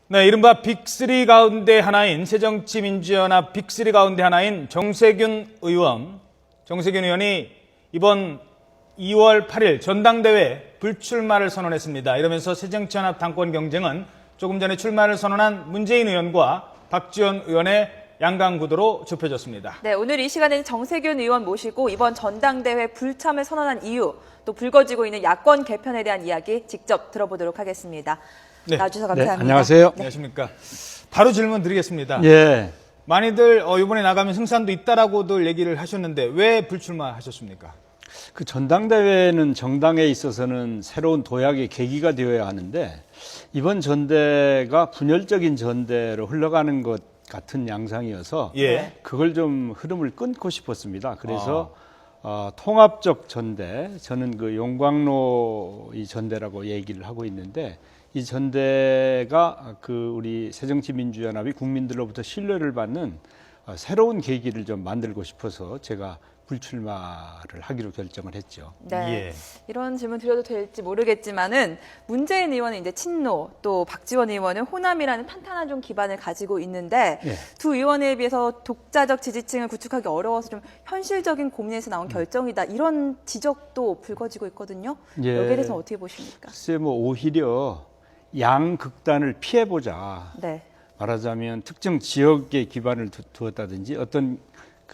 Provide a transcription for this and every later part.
네, 이른바 빅3 가운데 하나인 새정치민주연합 빅3 가운데 하나인 정세균 의원. 정세균 의원이 이번 2월 8일 전당대회 불출마를 선언했습니다. 이러면서 새정치연합 당권 경쟁은 조금 전에 출마를 선언한 문재인 의원과 박지원 의원의 양강구도로 좁혀졌습니다. 네, 오늘 이 시간에는 정세균 의원 모시고 이번 전당대회 불참을 선언한 이유, 또 불거지고 있는 야권 개편에 대한 이야기 직접 들어보도록 하겠습니다. 네. 나와주셔서 감사합니다. 네, 안녕하세요. 안녕하십니까. 바로 질문 드리겠습니다. 예. 많이들 이번에 나가면 승산도 있다라고들 얘기를 하셨는데 왜 불출마하셨습니까? 그 전당대회는 정당에 있어서는 새로운 도약의 계기가 되어야 하는데 이번 전대가 분열적인 전대로 흘러가는 것 같은 양상이어서 예. 그걸 좀 흐름을 끊고 싶었습니다. 그래서 통합적 전대, 저는 그 용광로 이 전대라고 얘기를 하고 있는데 이 전대가 그 우리 새정치민주연합이 국민들로부터 신뢰를 받는 새로운 계기를 좀 만들고 싶어서 제가 불출마를 하기로 결정을 했죠. 네, 예. 이런 질문 드려도 될지 모르겠지만은 문재인 의원은 이제 친노, 또 박지원 의원은 호남이라는 탄탄한 좀 기반을 가지고 있는데 예. 두 의원에 비해서 독자적 지지층을 구축하기 어려워서 좀 현실적인 고민에서 나온 결정이다, 이런 지적도 불거지고 있거든요. 예. 여기에 대해서 어떻게 보십니까? 글쎄 뭐 오히려 양극단을 피해보자. 네. 말하자면 특정 지역에 기반을 두었다든지 어떤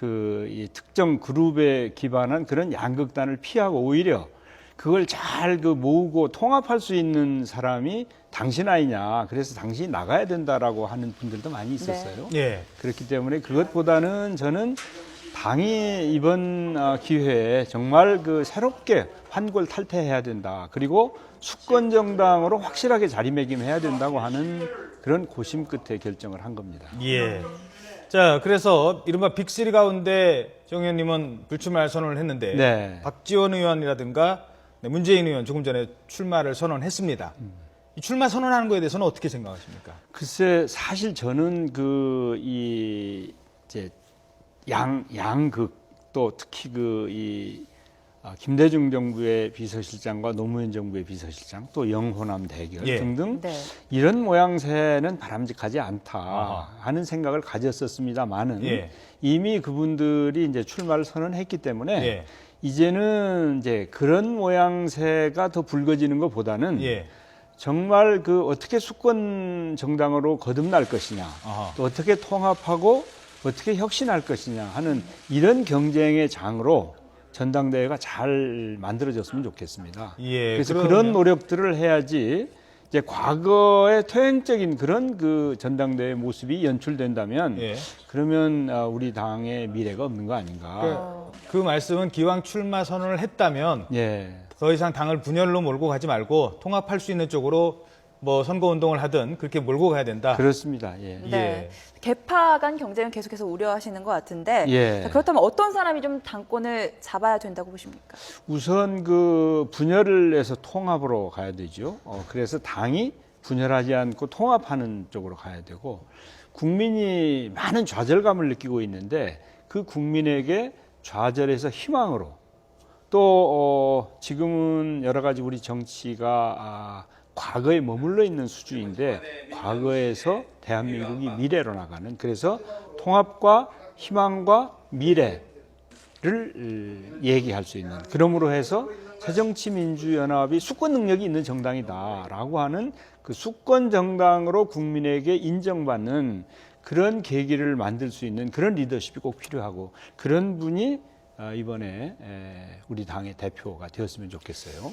이 특정 그룹에 기반한 그런 양극단을 피하고 오히려 그걸 잘 모으고 통합할 수 있는 사람이 당신 아니냐. 그래서 당신이 나가야 된다라고 하는 분들도 많이 있었어요. 예. 그렇기 때문에 그것보다는 저는 당이 이번 기회에 정말 새롭게 환골탈태해야 된다. 그리고 수권 정당으로 확실하게 자리매김해야 된다고 하는 그런 고심 끝에 결정을 한 겁니다. 예. 자, 그래서 이른바 빅3 가운데 정 의원님은 불출마 선언을 했는데 네. 박지원 의원이라든가 문재인 의원 조금 전에 출마를 선언했습니다. 이 출마 선언하는 거에 대해서는 어떻게 생각하십니까? 글쎄 사실 저는 이제 양극 또 특히 김대중 정부의 비서실장과 노무현 정부의 비서실장 또 영호남 대결 예. 등등 네. 이런 모양새는 바람직하지 않다 아하. 하는 생각을 가졌었습니다만은 예. 이미 그분들이 이제 출마를 선언했기 때문에 예. 이제는 이제 그런 모양새가 더 불거지는 것보다는 예. 정말 어떻게 수권 정당으로 거듭날 것이냐, 아하. 또 어떻게 통합하고 어떻게 혁신할 것이냐 하는 이런 경쟁의 장으로 전당대회가 잘 만들어졌으면 좋겠습니다. 예, 그래서 그러면- 그런 노력들을 해야지 이제 과거의 퇴행적인 그런 전당대회 모습이 연출된다면 예. 그러면 우리 당의 미래가 없는 거 아닌가. 그 말씀은 기왕 출마 선언을 했다면 예. 더 이상 당을 분열로 몰고 가지 말고 통합할 수 있는 쪽으로 뭐 선거운동을 하든 그렇게 몰고 가야 된다. 그렇습니다. 예. 네. 개파 간 경쟁을 계속해서 우려하시는 것 같은데 예. 자, 그렇다면 어떤 사람이 좀 당권을 잡아야 된다고 보십니까? 우선 분열을 해서 통합으로 가야 되죠. 그래서 당이 분열하지 않고 통합하는 쪽으로 가야 되고 국민이 많은 좌절감을 느끼고 있는데 그 국민에게 좌절에서 희망으로 또 지금은 여러 가지 우리 정치가 과거에 머물러 있는 수준인데 과거에서 대한민국이 미래로 나가는 그래서 통합과 희망과 미래를 얘기할 수 있는 그러므로 해서 새정치민주연합이 수권 능력이 있는 정당이다라고 하는 그 수권 정당으로 국민에게 인정받는 그런 계기를 만들 수 있는 그런 리더십이 꼭 필요하고 그런 분이 이번에 우리 당의 대표가 되었으면 좋겠어요.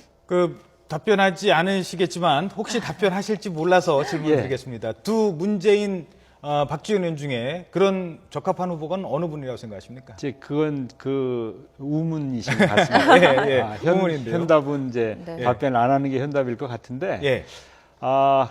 답변하지 않으시겠지만 혹시 답변하실지 몰라서 질문을 예. 드리겠습니다. 두 문재인, 박지원 의원 중에 그런 적합한 후보가 어느 분이라고 생각하십니까? 이제 그건 우문이신 것 같습니다. 예, 예. 우문인데요. 현답은 이제 네. 답변 안 하는 게 현답일 것 같은데 예.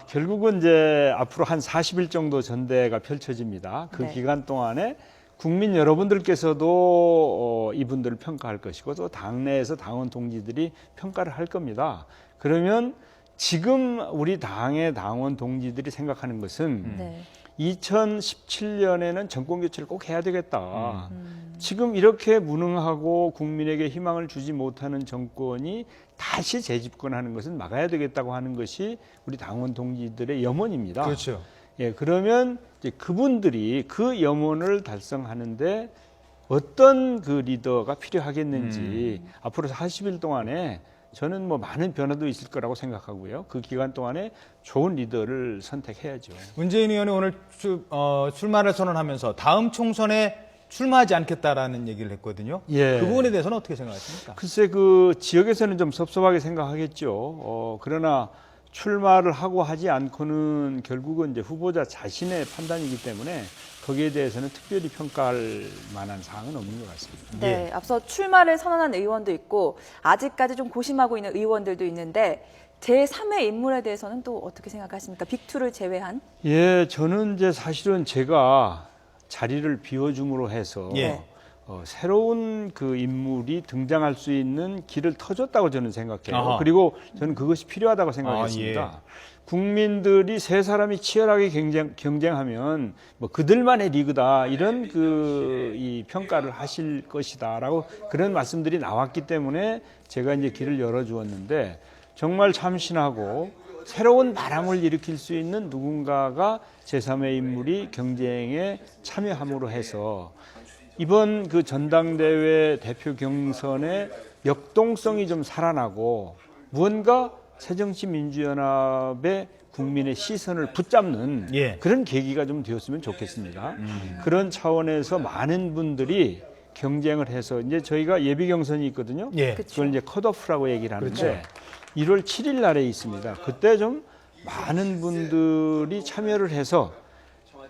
결국은 이제 앞으로 한 40일 정도 전대가 펼쳐집니다. 그 네. 기간 동안에 국민 여러분들께서도 이분들을 평가할 것이고 또 당내에서 당원 동지들이 평가를 할 겁니다. 그러면 지금 우리 당의 당원 동지들이 생각하는 것은 네. 2017년에는 정권 교체를 꼭 해야 되겠다. 지금 이렇게 무능하고 국민에게 희망을 주지 못하는 정권이 다시 재집권하는 것은 막아야 되겠다고 하는 것이 우리 당원 동지들의 염원입니다. 그렇죠. 예, 그러면 이제 그분들이 그 염원을 달성하는데 어떤 그 리더가 필요하겠는지 앞으로 40일 동안에 저는 뭐 많은 변화도 있을 거라고 생각하고요. 그 기간 동안에 좋은 리더를 선택해야죠. 문재인 의원이 오늘 출마를 선언하면서 다음 총선에 출마하지 않겠다라는 얘기를 했거든요. 예. 그 부분에 대해서는 어떻게 생각하십니까? 글쎄 그 지역에서는 좀 섭섭하게 생각하겠죠. 그러나 출마를 하고 하지 않고는 결국은 이제 후보자 자신의 판단이기 때문에 거기에 대해서는 특별히 평가할 만한 사항은 없는 것 같습니다. 네, 앞서 출마를 선언한 의원도 있고 아직까지 좀 고심하고 있는 의원들도 있는데 제3의 인물에 대해서는 또 어떻게 생각하십니까? 빅2를 제외한? 예, 저는 이제 사실은 제가 자리를 비워줌으로 해서 예. 새로운 그 인물이 등장할 수 있는 길을 터줬다고 저는 생각해요. 아하. 그리고 저는 그것이 필요하다고 생각했습니다. 국민들이 세 사람이 치열하게 경쟁하면 뭐 그들만의 리그다 이런 이 평가를 하실 것이다라고 그런 말씀들이 나왔기 때문에 제가 이제 길을 열어주었는데 정말 참신하고 새로운 바람을 일으킬 수 있는 누군가가 제3의 인물이 경쟁에 참여함으로 해서 이번 그 전당대회 대표 경선의 역동성이 좀 살아나고 무언가 새정치민주연합의 국민의 시선을 붙잡는 예. 그런 계기가 좀 되었으면 좋겠습니다. 그런 차원에서 많은 분들이 경쟁을 해서 이제 저희가 예비 경선이 있거든요. 예. 그걸 이제 컷오프라고 얘기를 하는데 그렇죠. 1월 7일 날에 있습니다. 그때 좀 많은 분들이 참여를 해서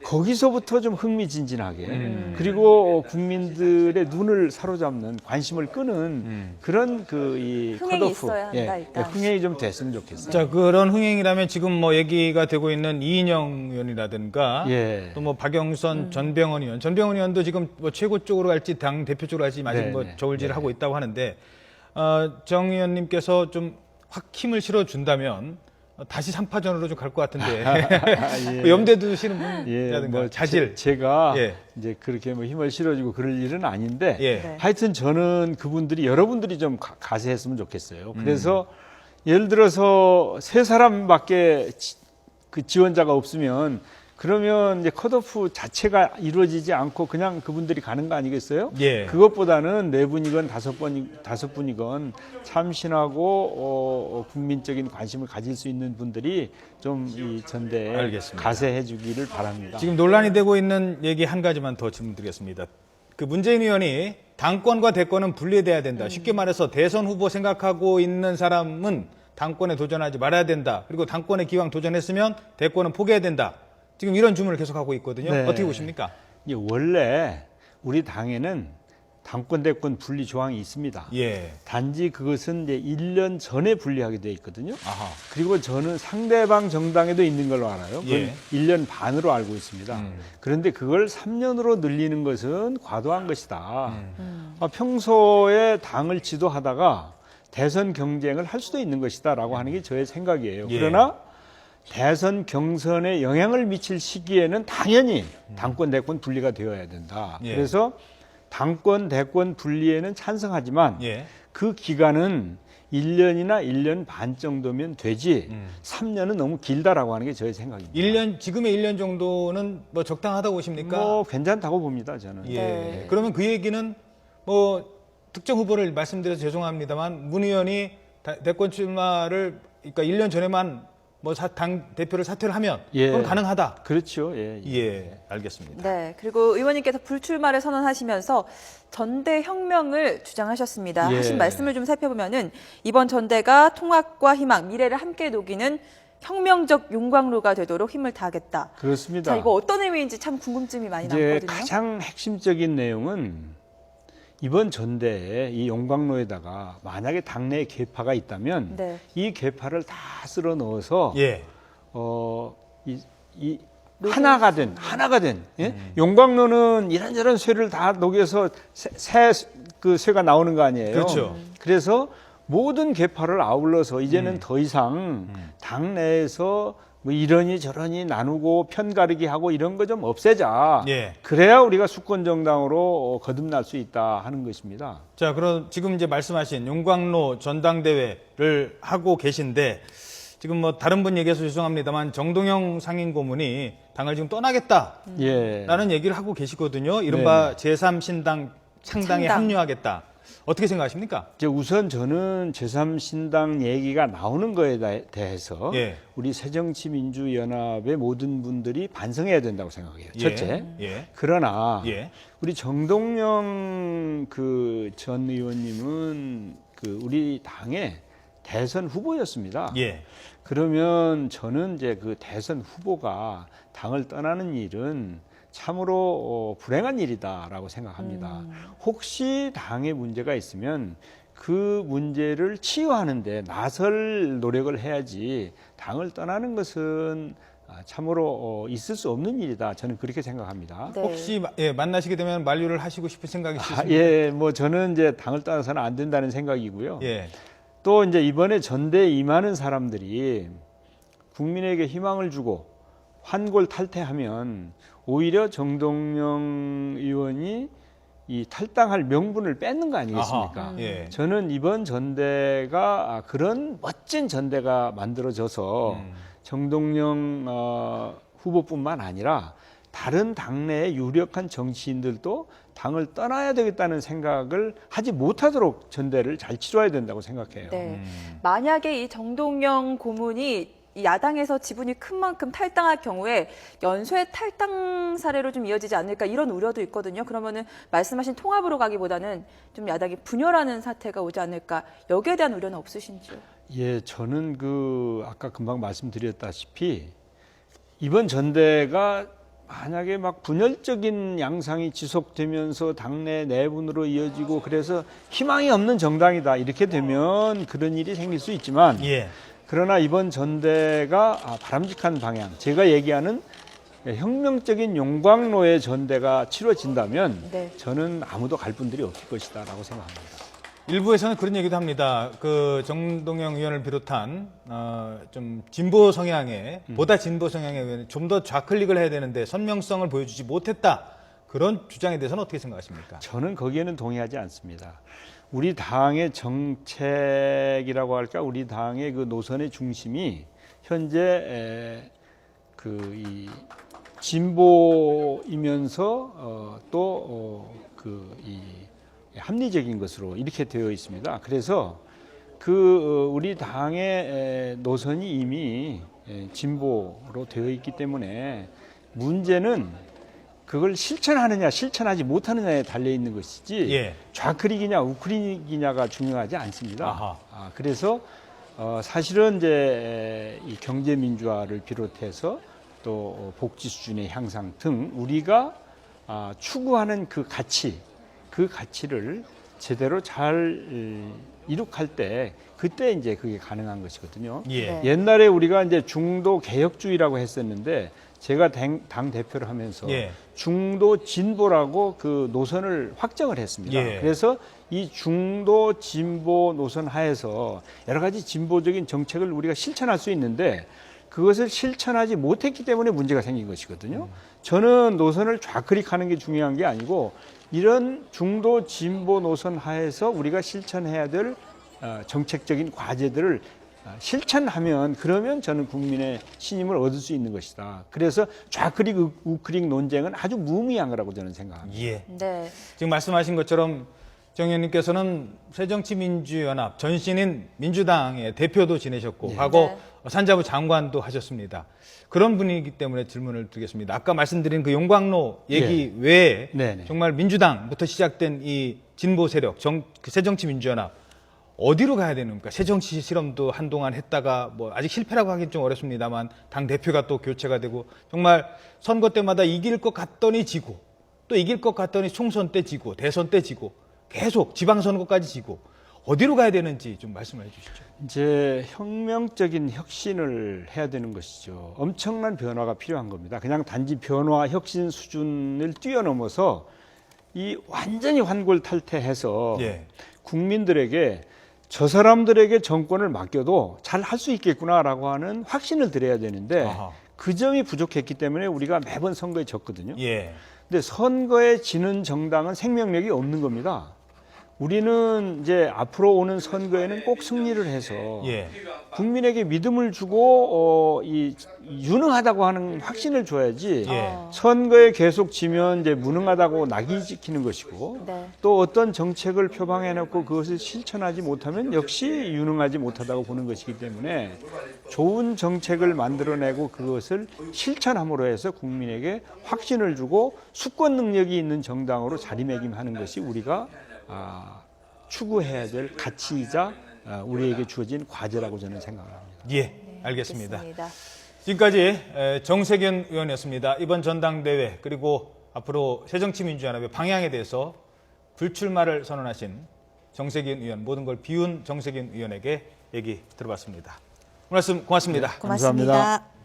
거기서부터 좀 흥미진진하게 그리고 국민들의 눈을 사로잡는 관심을 끄는 그런 이 흥행이 컷오프 있어야 한다, 일단. 흥행이 좀 됐으면 좋겠어요. 자, 그런 흥행이라면 지금 뭐 얘기가 되고 있는 이인영 의원이라든가 예. 또 뭐 박영선 전병헌 의원, 전병헌 의원도 지금 뭐 최고 쪽으로 갈지 당 대표 쪽으로 갈지 아직 네, 뭐 네. 저울질을 하고 있다고 하는데 정 의원님께서 좀 확 힘을 실어준다면 다시 3파전으로 좀 갈 것 같은데 그 염두에 두시는 분이라든가 뭐 자질. 제가 예. 이제 그렇게 뭐 힘을 실어주고 그럴 일은 아닌데 예. 네. 하여튼 저는 그분들이 여러분들이 좀 가세했으면 좋겠어요. 그래서 예를 들어서 세 사람밖에 그 지원자가 없으면 그러면 이제 컷오프 자체가 이루어지지 않고 그냥 그분들이 가는 거 아니겠어요? 예. 그것보다는 네 분이건 다섯 분이건 참신하고 국민적인 관심을 가질 수 있는 분들이 좀 이 전대에 알겠습니다. 가세해 주기를 바랍니다. 지금 논란이 되고 있는 얘기 한 가지만 더 질문드리겠습니다. 그 문재인 의원이 당권과 대권은 분리돼야 된다. 쉽게 말해서 대선 후보 생각하고 있는 사람은 당권에 도전하지 말아야 된다. 그리고 당권에 기왕 도전했으면 대권은 포기해야 된다. 지금 이런 주문을 계속하고 있거든요. 네. 어떻게 보십니까? 이제 원래 우리 당에는 당권 대권 분리 조항이 있습니다. 예. 단지 그것은 이제 1년 전에 분리하게 돼 있거든요. 아하. 그리고 저는 상대방 정당에도 있는 걸로 알아요. 그건 예. 1년 반으로 알고 있습니다. 그런데 그걸 3년으로 늘리는 것은 과도한 것이다. 평소에 당을 지도하다가 대선 경쟁을 할 수도 있는 것이다라고 하는 게 저의 생각이에요. 예. 그러나 대선 경선에 영향을 미칠 시기에는 당연히 당권 대권 분리가 되어야 된다. 예. 그래서 당권 대권 분리에는 찬성하지만 예. 그 기간은 1년이나 1년 반 정도면 되지 3년은 너무 길다라고 하는 게 저의 생각입니다. 지금의 1년 정도는 뭐 적당하다고 보십니까? 뭐 괜찮다고 봅니다, 저는. 예. 네. 그러면 그 얘기는 뭐 특정 후보를 말씀드려서 죄송합니다만 문 의원이 대권 출마를 그러니까 1년 전에만 뭐 당 대표를 사퇴를 하면 예. 그건 가능하다. 그렇죠. 예. 예, 알겠습니다. 네, 그리고 의원님께서 불출마를 선언하시면서 전대 혁명을 주장하셨습니다. 예. 하신 말씀을 좀 살펴보면은 이번 전대가 통합과 희망, 미래를 함께 녹이는 혁명적 용광로가 되도록 힘을 다하겠다. 그렇습니다. 자, 이거 어떤 의미인지 참 궁금증이 많이 이제 남거든요. 가장 핵심적인 내용은 이번 전대에 이 용광로에다가 만약에 당내에 계파가 있다면 네. 이 계파를 다 쓸어 넣어서 예. 이 하나가 된 예? 용광로는 이런저런 쇠를 다 녹여서 그 쇠가 나오는 거 아니에요. 그렇죠. 그래서 모든 계파를 아울러서 이제는 더 이상 당내에서 뭐 이러니 저러니 나누고 편가르기 하고 이런 거 좀 없애자. 예. 그래야 우리가 수권 정당으로 거듭날 수 있다 하는 것입니다. 자, 그럼 지금 이제 말씀하신 용광로 전당대회를 하고 계신데 지금 뭐 다른 분 얘기해서 죄송합니다만 정동영 상임 고문이 당을 지금 떠나겠다라는 예. 얘기를 하고 계시거든요. 이른바 제3신당 창당에 창당. 합류하겠다. 어떻게 생각하십니까? 이제 우선 저는 제3신당 얘기가 나오는 거에 대해서 예. 우리 새정치민주연합의 모든 분들이 반성해야 된다고 생각해요. 첫째. 예. 그러나 예. 우리 정동영 그 전 의원님은 그 우리 당의 대선 후보였습니다. 예. 그러면 저는 이제 그 대선 후보가 당을 떠나는 일은 참으로 불행한 일이다라고 생각합니다. 혹시 당에 문제가 있으면 그 문제를 치유하는데 나설 노력을 해야지 당을 떠나는 것은 참으로 있을 수 없는 일이다. 저는 그렇게 생각합니다. 네. 혹시 만나시게 되면 만류를 하시고 싶은 생각이 있으십니까? 예, 뭐 저는 이제 당을 떠나서는 안 된다는 생각이고요. 예. 또 이제 이번에 전대에 임하는 사람들이 국민에게 희망을 주고 환골 탈퇴하면 오히려 정동영 의원이 이 탈당할 명분을 뺏는 거 아니겠습니까? 아하. 예. 저는 이번 전대가 그런 멋진 전대가 만들어져서 정동영 후보뿐만 아니라 다른 당내의 유력한 정치인들도 당을 떠나야 되겠다는 생각을 하지 못하도록 전대를 잘 치러야 된다고 생각해요. 네. 만약에 이 정동영 고문이 이 야당에서 지분이 큰 만큼 탈당할 경우에 연쇄 탈당 사례로 좀 이어지지 않을까 이런 우려도 있거든요. 그러면은 말씀하신 통합으로 가기보다는 좀 야당이 분열하는 사태가 오지 않을까 여기에 대한 우려는 없으신지요? 예, 저는 그 아까 금방 말씀드렸다시피 이번 전대가 만약에 막 분열적인 양상이 지속되면서 당내 내분으로 이어지고 그래서 희망이 없는 정당이다 이렇게 되면 그런 일이 생길 수 있지만 예. 그러나 이번 전대가 바람직한 방향, 제가 얘기하는 혁명적인 용광로의 전대가 치러진다면 네. 저는 아무도 갈 분들이 없을 것이다라고 생각합니다. 일부에서는 그런 얘기도 합니다. 그 정동영 의원을 비롯한 좀 진보 성향의 보다 진보 성향의 의원이 좀 더 좌클릭을 해야 되는데 선명성을 보여주지 못했다. 그런 주장에 대해서는 어떻게 생각하십니까? 저는 거기에는 동의하지 않습니다. 우리 당의 정책이라고 할까, 우리 당의 그 노선의 중심이 현재 그 이 진보이면서 또 그 이 합리적인 것으로 이렇게 되어 있습니다. 그래서 그 우리 당의 노선이 이미 진보로 되어 있기 때문에 문제는 그걸 실천하느냐 실천하지 못하느냐에 달려 있는 것이지 예. 좌클릭이냐 우클릭이냐가 중요하지 않습니다. 아하. 그래서 사실은 이제 이 경제 민주화를 비롯해서 또 복지 수준의 향상 등 우리가 추구하는 그 가치를 제대로 잘 이룩할 때 그때 이제 그게 가능한 것이거든요. 예. 네. 옛날에 우리가 이제 중도 개혁주의라고 했었는데 제가 당 대표를 하면서 예. 중도 진보라고 그 노선을 확정을 했습니다. 예. 그래서 이 중도 진보 노선 하에서 여러 가지 진보적인 정책을 우리가 실천할 수 있는데 그것을 실천하지 못했기 때문에 문제가 생긴 것이거든요. 저는 노선을 좌클릭하는 게 중요한 게 아니고 이런 중도 진보 노선 하에서 우리가 실천해야 될 정책적인 과제들을 실천하면 그러면 저는 국민의 신임을 얻을 수 있는 것이다. 그래서 좌클릭, 우클릭 논쟁은 아주 무의미한 거라고 저는 생각합니다. 예. 네. 지금 말씀하신 것처럼 정 의원님께서는 새정치민주연합 전신인 민주당의 대표도 지내셨고 과거 산자부 장관도 하셨습니다. 그런 분이기 때문에 질문을 드리겠습니다. 아까 말씀드린 그 용광로 얘기 외에 네네. 정말 민주당부터 시작된 이 진보 세력, 그 새정치민주연합 어디로 가야 되는 겁니까? 새정치 실험도 한동안 했다가 뭐 아직 실패라고 하긴 좀 어렵습니다만 당 대표가 또 교체가 되고 정말 선거 때마다 이길 것 같더니 지고 또 이길 것 같더니 총선 때 지고 대선 때 지고 계속 지방선거까지 지고 어디로 가야 되는지 좀 말씀을 해주시죠. 이제 혁명적인 혁신을 해야 되는 것이죠. 엄청난 변화가 필요한 겁니다. 그냥 단지 변화, 혁신 수준을 뛰어넘어서 이 완전히 환골탈퇴해서 예. 국민들에게 저 사람들에게 정권을 맡겨도 잘 할 수 있겠구나라고 하는 확신을 드려야 되는데 아하. 그 점이 부족했기 때문에 우리가 매번 선거에 졌거든요. 예. 근데 선거에 지는 정당은 생명력이 없는 겁니다. 우리는 이제 앞으로 오는 선거에는 꼭 승리를 해서 예. 국민에게 믿음을 주고 이 유능하다고 하는 확신을 줘야지 예. 선거에 계속 지면 이제 무능하다고 낙인찍히는 것이고 네. 또 어떤 정책을 표방해놓고 그것을 실천하지 못하면 역시 유능하지 못하다고 보는 것이기 때문에 좋은 정책을 만들어내고 그것을 실천함으로 해서 국민에게 확신을 주고 수권 능력이 있는 정당으로 자리매김하는 것이 우리가 추구해야 될 가치이자 우리에게 주어진 과제라고 저는 생각합니다. 예, 알겠습니다. 알겠습니다. 지금까지 정세균 의원이었습니다. 이번 전당대회 그리고 앞으로 새정치민주연합의 방향에 대해서 불출마를 선언하신 정세균 의원, 모든 걸 비운 정세균 의원에게 얘기 들어봤습니다. 오늘 말씀 고맙습니다. 고맙습니다. 감사합니다.